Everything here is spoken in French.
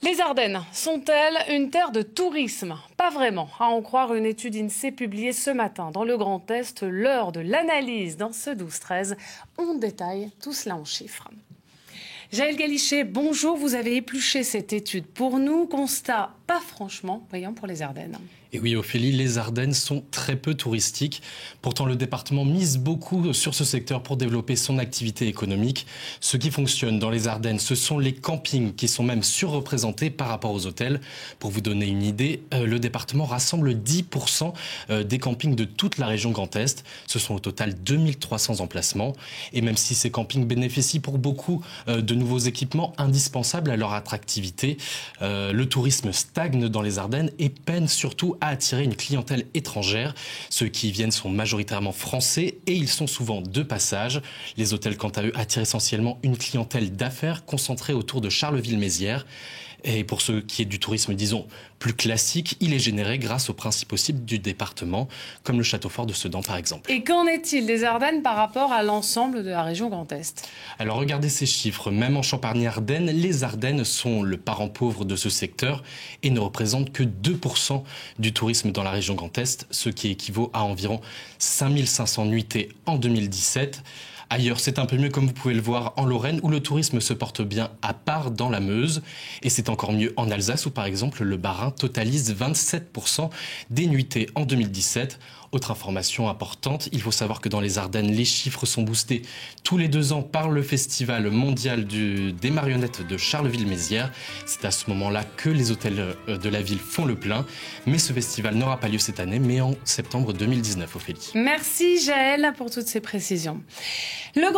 Les Ardennes sont-elles une terre de tourisme? Pas vraiment, à en croire une étude INSEE publiée ce matin dans le Grand Est. L'heure de l'analyse dans ce 12-13. On détaille tout cela en chiffres. Jaël Galichet, bonjour. Vous avez épluché cette étude pour nous. Constat pas franchement brillant pour les Ardennes. Et oui, Ophélie, les Ardennes sont très peu touristiques. Pourtant, le département mise beaucoup sur ce secteur pour développer son activité économique. Ce qui fonctionne dans les Ardennes, ce sont les campings qui sont même surreprésentés par rapport aux hôtels. Pour vous donner une idée, le département rassemble 10% des campings de toute la région Grand Est. Ce sont au total 2300 emplacements. Et même si ces campings bénéficient pour beaucoup de nouveaux équipements indispensables à leur attractivité, le tourisme stagne dans les Ardennes et peine surtout à attirer une clientèle étrangère. Ceux qui y viennent sont majoritairement français et ils sont souvent de passage. Les hôtels, quant à eux, attirent essentiellement une clientèle d'affaires concentrée autour de Charleville-Mézières. Et pour ce qui est du tourisme, disons, plus classique, il est généré grâce aux principaux sites du département, comme le château fort de Sedan par exemple. Et qu'en est-il des Ardennes par rapport à l'ensemble de la région Grand Est? Alors regardez ces chiffres, même en Champagne-Ardenne, les Ardennes sont le parent pauvre de ce secteur et ne représentent que 2% du tourisme dans la région Grand Est, ce qui équivaut à environ 5500 nuitées en 2017. Ailleurs, c'est un peu mieux comme vous pouvez le voir en Lorraine où le tourisme se porte bien à part dans la Meuse. Et c'est encore mieux en Alsace où par exemple le Bas-Rhin totalise 27% des nuitées en 2017. Autre information importante, il faut savoir que dans les Ardennes, les chiffres sont boostés tous les 2 ans par le festival mondial des marionnettes de Charleville-Mézières. C'est à ce moment-là que les hôtels de la ville font le plein. Mais ce festival n'aura pas lieu cette année, mais en septembre 2019, Ophélie. Merci Jaël pour toutes ces précisions. Le